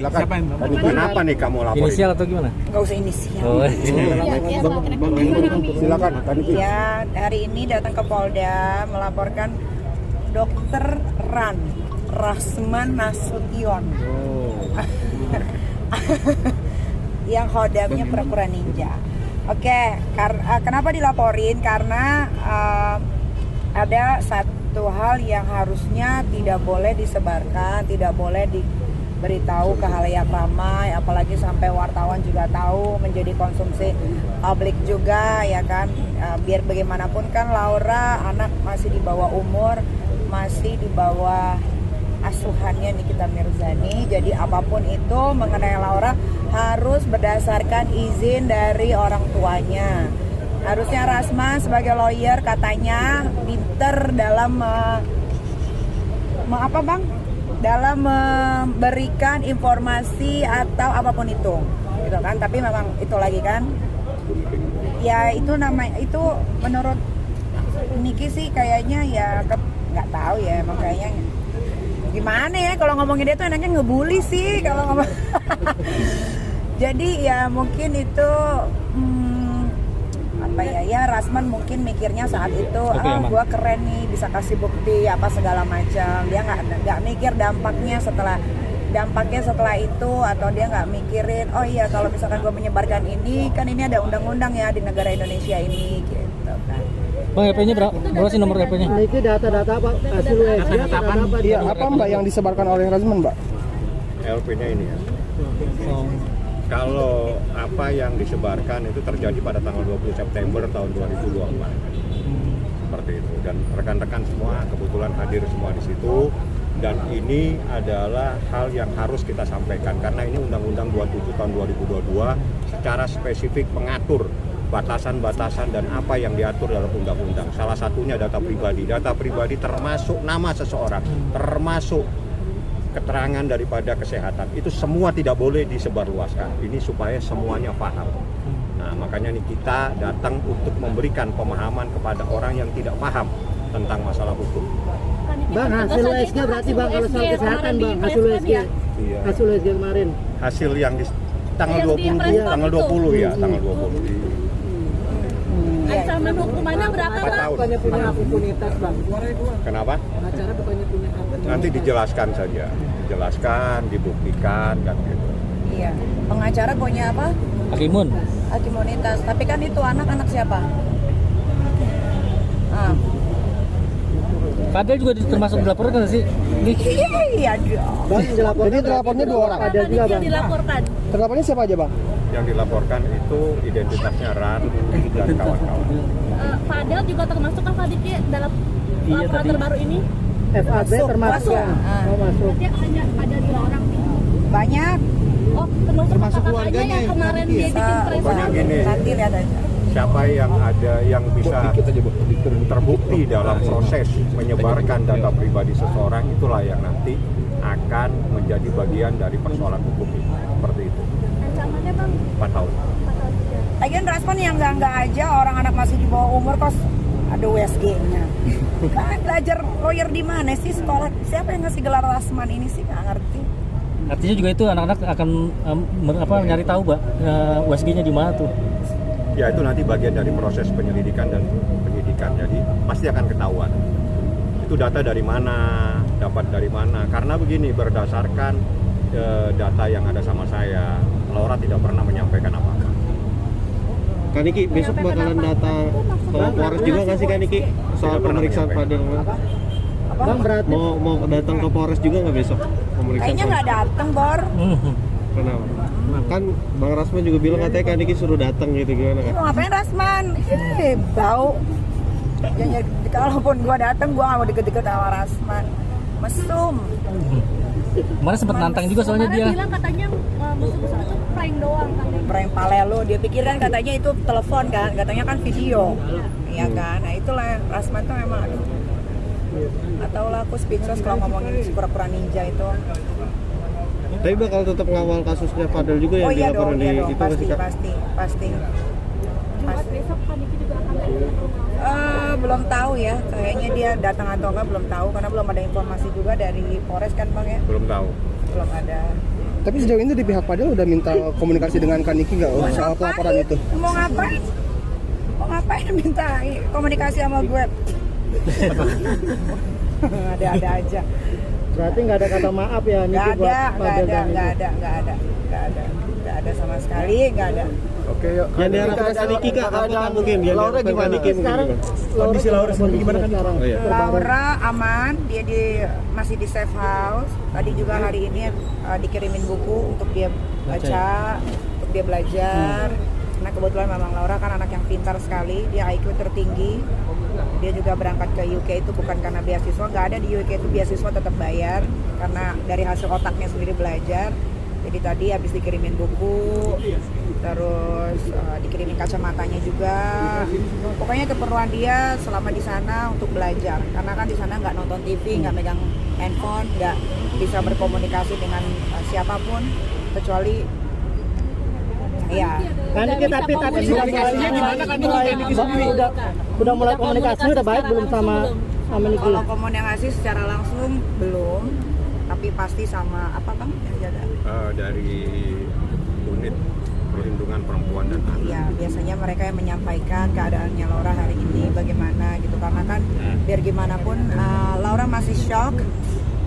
Silakan. Kenapa nih kamu laporin? Inisial atau gimana? Nggak usah inisial. Oh, Silakan. Ya, hari ini datang ke Polda melaporkan Dokter Rasman Nasution yang hodamnya pura-pura ninja. Oke, kenapa dilaporin? Karena ada satu hal yang harusnya tidak boleh disebarkan, tidak boleh diberitahu ke halayak ramai, apalagi sampai wartawan juga tahu, menjadi konsumsi publik juga, ya kan. Biar bagaimanapun kan Laura anak masih di bawah umur, masih di bawah asuhannya Nikita Mirzani. Jadi apapun itu mengenai Laura harus berdasarkan izin dari orang tuanya. Harusnya Rasma sebagai lawyer katanya pinter dalam dalam memberikan informasi atau apapun itu, gitu kan. Tapi memang itu lagi kan, ya itu menurut Niki sih kayaknya ya nggak tahu ya, emang kayaknya gimana ya kalau ngomongin dia tuh enaknya ngebully sih kalau ngomong. Jadi ya mungkin itu ya Rasman mungkin mikirnya saat itu gua keren nih bisa kasih bukti apa segala macam. Dia nggak mikir dampaknya setelah itu, atau dia nggak mikirin oh iya kalau misalkan gua menyebarkan ini kan ini ada undang-undang ya di negara Indonesia ini gitu kan. Bang, RP-nya berapa sih nomor RP-nya? Ini data-data apa? Hasil USG apa? Iya, apa Mbak yang disebarkan oleh Rasman, Mbak? LP-nya ini ya. Kalau apa yang disebarkan itu terjadi pada tanggal 20 September tahun 2024. Seperti itu. Dan rekan-rekan semua kebetulan hadir semua di situ. Dan ini adalah hal yang harus kita sampaikan karena ini Undang-Undang 27 tahun 2022 secara spesifik mengatur batasan-batasan dan apa yang diatur dalam undang-undang. Salah satunya data pribadi. Data pribadi termasuk nama seseorang, termasuk keterangan daripada kesehatan. Itu semua tidak boleh disebarluaskan. Ini supaya semuanya paham. Nah, makanya nih kita datang untuk memberikan pemahaman kepada orang yang tidak paham tentang masalah hukum. Bang, hasil USG berarti Bang kalau soal kesehatan Bang, hasil USG. Iya. Hasil USG kemarin. Hasil yang di tanggal 20 ya, tanggal 20. Ancaman hukumannya berapa, Bang? Bukannya punya impunitas, Bang. Kenapa? Pengacara bukannya punya Nanti dijelaskan saja, dijelaskan, dibuktikan kan gitu. Iya, pengacara punya apa? Imunitas. Tapi kan itu anak-anak siapa? Fadel juga termasuk dilaporkan sih? Iya dong. Bang, jadi terlapornya 2 orang. Ada juga Bang. Dilaporkan. Terlapornya siapa aja Bang? Yang dilaporkan itu identitasnya Ran dan kawan-kawan. Fadel juga termasuk kan Fadiki dalam laporan terbaru ini? FAB termasuk. Oh, masuk. Berarti hanya ada 2 orang nih. Banyak. Oh, termasuk keluarganya yang kemarin dia bikin Pokoknya gini, Nanti lihat aja. siapa yang ada yang bisa terbukti dalam proses menyebarkan data pribadi seseorang, itulah yang nanti akan menjadi bagian dari persoalan hukum ini. Seperti itu. Ancamannya, Bang? 4 tahun. Lagian Rasman yang enggak aja orang anak masih di bawah umur kos ada USG-nya. Kan belajar lawyer di mana sih sekolah? Siapa yang ngasih gelar Rasman ini sih nggak ngerti. Artinya juga itu anak-anak akan nyari tahu, Mbak, USG-nya di mana tuh? Ya itu nanti bagian dari proses penyelidikan dan penyidikan. Jadi pasti akan ketahuan. Itu data dari mana, dapat dari mana. Karena begini, berdasarkan data yang ada sama saya, Laura tidak pernah menyampaikan apa-apa. Kak Niki, besok bakalan datang ke Polres juga nggak sih Kak Niki? Soal pemeriksaan Fadel. Bang, berarti Mau datang ke Polres juga nggak besok? Kayaknya nggak dateng, Bor. Kenapa? Kan Bang Rasman juga bilang katanya Kak Niki suruh datang gitu, gimana Kak? Mau ngapain Rasman? Bau. Ya, kalaupun gua dateng, gua nggak mau deket-deket sama Rasman. Mesum. Kemarin sempat nantang juga soalnya dia. Kemarin bilang katanya musuh-musuh itu prank doang katanya. Prank palelu, dia pikir kan katanya itu telepon kan, katanya kan video. Iya kan, nah itulah Rasman tuh memang aduh. Atau lah aku speechless kalau ngomongin si pura-pura ninja itu. Tapi bakal tetap ngawal kasusnya Fadel juga yang iya dilaporin dong, iya dong, itu nggak sih, Kak? pasti. Jumat besok Kak Niki juga akan datang ke rumah. Belum tahu ya, kayaknya dia datang atau enggak belum tahu karena belum ada informasi juga dari Polres kan Bang ya? Belum tahu. Belum ada. Tapi sejauh ini di pihak Fadel udah minta komunikasi dengan Kaniki nggak soal pelaporan itu? Mau ngapain? Mau ngapain minta komunikasi sama gue? Ada aja. Berarti nggak ada kata maaf ya Niki buat Fadel dan Ibu? Nggak ada sama sekali, nggak ada. Oke, yuk. Yang diharapkan Kaniki Kak, apa mungkin? Yang Laura diharapkan gimana? Kaniki mungkin Sekarang gimana? kondisi Laura sendiri gimana kan sekarang? Oh, iya. Laura aman, dia masih di safe house. Tadi juga hari ini dikirimin buku untuk dia baca, untuk dia belajar. Karena kebetulan memang Laura kan anak yang pintar sekali, dia IQ tertinggi. Dia juga berangkat ke UK itu bukan karena beasiswa, nggak ada di UK itu beasiswa tetap bayar karena dari hasil otaknya sendiri belajar. Jadi tadi habis dikirimin buku, terus dikirimin kacamatanya juga. Pokoknya keperluan dia selama di sana untuk belajar. Karena kan di sana nggak nonton TV, nggak megang handphone, nggak bisa berkomunikasi dengan siapapun kecuali ya. Kaniki tapi udah mulai komunikasi udah baik belum sama Niki? Kalau komunikasi secara langsung belum, tapi pasti sama apa Bang yang jaga? Dari unit perlindungan perempuan dan anak. Iya, biasanya mereka yang menyampaikan keadaannya Laura hari ini bagaimana gitu, karena kan biar gimana pun Laura masih shock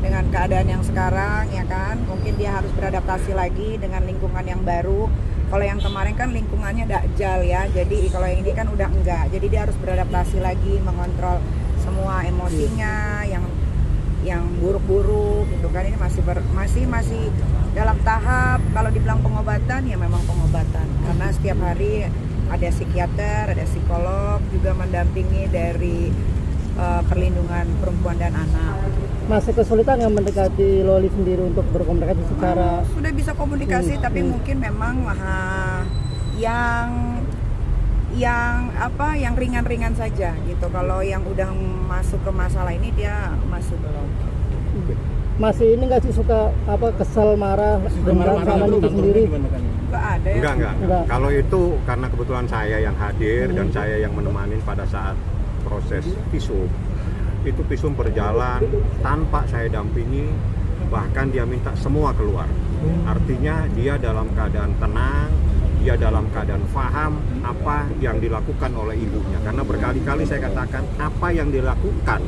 dengan keadaan yang sekarang ya kan, mungkin dia harus beradaptasi lagi dengan lingkungan yang baru. Kalau yang kemarin kan lingkungannya dakjal ya, jadi kalau yang ini kan udah enggak, jadi dia harus beradaptasi lagi, mengontrol semua emosinya yang buruk-buruk gitu kan. Ini masih dalam tahap, kalau dibilang pengobatan ya memang pengobatan, karena setiap hari ada psikiater, ada psikolog juga mendampingi dari perlindungan perempuan dan anak. Masih kesulitan nggak mendekati Loli sendiri untuk berkomunikasi secara sudah bisa komunikasi tapi mungkin memang yang ringan-ringan saja gitu. Kalau yang udah masuk ke masalah ini dia masuk belum. masih ini nggak sih suka kesal marah dengan sama Niki sendiri? Nggak ada ya? Enggak. Kalau itu karena kebetulan saya yang hadir dan saya yang menemani pada saat proses visum. Itu visum berjalan tanpa saya dampingi, bahkan dia minta semua keluar. Artinya dia dalam keadaan tenang, dia dalam keadaan paham apa yang dilakukan oleh ibunya. Karena berkali-kali saya katakan apa yang dilakukan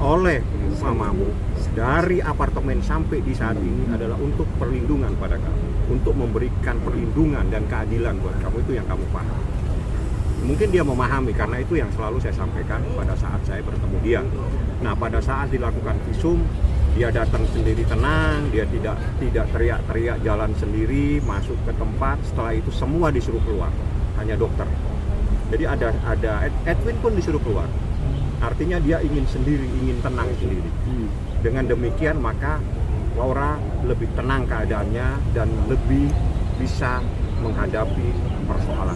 oleh mamamu dari apartemen sampai di saat ini adalah untuk perlindungan pada kamu, untuk memberikan perlindungan dan keadilan buat kamu, itu yang kamu paham. Mungkin dia memahami karena itu yang selalu saya sampaikan pada saat saya bertemu dia. Nah, pada saat dilakukan visum, dia datang sendiri tenang, dia tidak teriak-teriak, jalan sendiri masuk ke tempat. Setelah itu semua disuruh keluar, hanya dokter. Jadi ada Edwin pun disuruh keluar. Artinya dia ingin sendiri, ingin tenang sendiri. Dengan demikian maka Laura lebih tenang keadaannya dan lebih bisa menghadapi persoalan.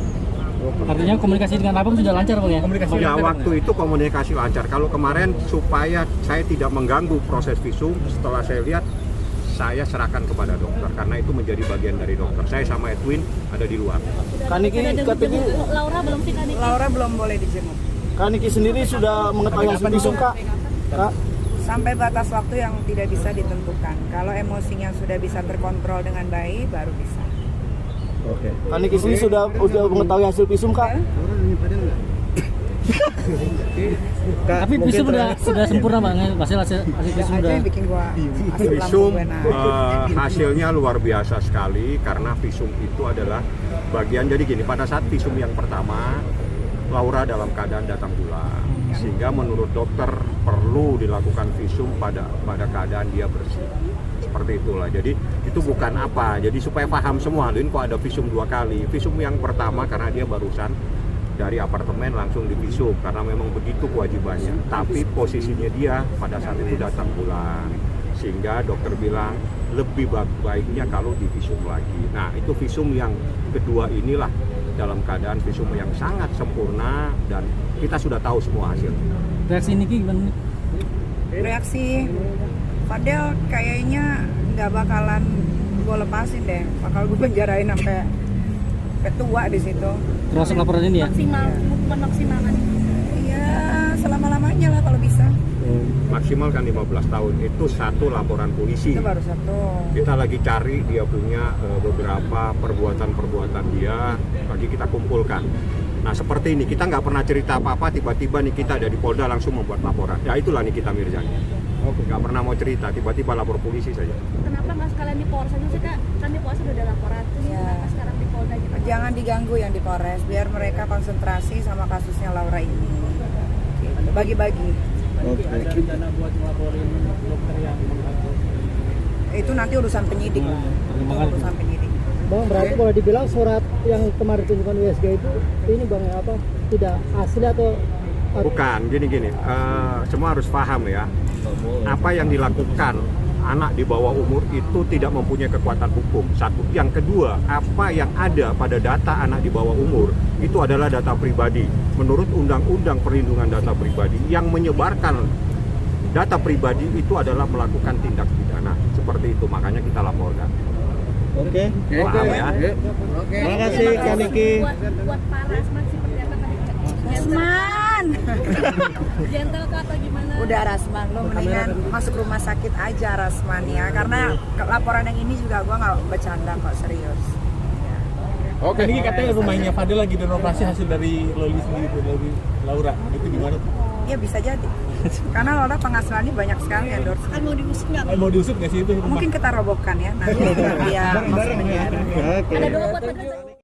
Artinya komunikasi dengan abang sudah lancar Bang ya? Ya, waktu itu komunikasi lancar. Kalau kemarin supaya saya tidak mengganggu proses visum, setelah saya lihat saya serahkan kepada dokter karena itu menjadi bagian dari dokter. Saya sama Edwin ada di luar. Kaniki katanya Laura belum sih Kaniki? Laura belum boleh dijenguk. Kaniki sendiri sudah mengetahui hasil visum Kak? Sampai batas waktu yang tidak bisa ditentukan. Kalau emosinya sudah bisa terkontrol dengan baik, baru bisa. Oke. Kaniki sendiri sudah mengetahui hasil visum Kak? Tapi visum sudah sempurna Bang, hasil visum Aja sudah. yang bikin gua asam Visum lambung gua naik. hasilnya luar biasa sekali karena visum itu adalah bagian. Jadi gini, pada saat visum yang pertama Laura dalam keadaan datang bulan, sehingga menurut dokter perlu dilakukan visum pada keadaan dia bersih. Seperti itulah. Jadi itu bukan apa. Jadi supaya paham semua, Lin kok ada visum 2 kali. Visum yang pertama karena dia barusan dari apartemen langsung divisum karena memang begitu kewajibannya. Tapi posisinya dia pada saat itu datang pulang. Sehingga dokter bilang lebih baiknya kalau divisum lagi. Nah, itu visum yang kedua inilah dalam keadaan visum yang sangat sempurna dan kita sudah tahu semua hasilnya. Reaksi Niki gimana? Reaksi Fadel kayaknya nggak bakalan gue lepasin deh, bakal gue penjarain sampai tua di situ. Termasuk laporan ini ya? Maksimal, hukuman maksimal kan? Iya, selama-lamanya. semuanya lah kalau bisa. Maksimal kan 15 tahun, itu satu laporan polisi. Itu baru satu. Kita lagi cari dia punya beberapa perbuatan-perbuatan dia, lagi kita kumpulkan. Nah seperti ini, kita nggak pernah cerita apa-apa, tiba-tiba nih kita ada di Polda langsung membuat laporan. Ya itulah Nikita Mirzani. Nggak pernah mau cerita, tiba-tiba lapor polisi saja. Kenapa nggak sekalian di Polres aja sih kak? Kan di Polres udah ada laporan, terus Ya. kenapa sekarang di Polda gitu? Jangan diganggu yang di Polres, biar mereka konsentrasi sama kasusnya Laura ini. Gitu. Bagi-bagi. Oke. Itu nanti urusan penyidik lah. Itu urusan penyidik. Bang, berarti boleh dibilang surat yang kemarin ditunjukkan USG itu ini bang apa tidak asli atau Bukan, gini-gini, semua harus paham ya, apa yang dilakukan anak di bawah umur itu tidak mempunyai kekuatan hukum, satu. Yang kedua, apa yang ada pada data anak di bawah umur itu adalah data pribadi. Menurut Undang-Undang Perlindungan Data Pribadi, yang menyebarkan data pribadi itu adalah melakukan tindak pidana. Seperti itu, makanya kita laporkan. Oke. Paham ya? Terima kasih Kak Niki. Buat Pak Rasman seperti apa tadi kak? Rasman. Gentle kak atau gimana? Udah Rasman, lo mendingan masuk rumah sakit aja Rasman ya. Karena laporan yang ini juga gua nggak bercanda kok, serius. Oke. Ini katanya rumahnya Fadil lagi renovasi hasil dari Loli sendiri, dari Laura. Itu gimana tuh? Ya bisa jadi. Karena Laura penghasilannya banyak sekali endorse. Mau diusut nggak sih itu rumah? Mungkin kita robohkan ya nanti dia masuk penjara. Oke. Ada dua buat Fadil.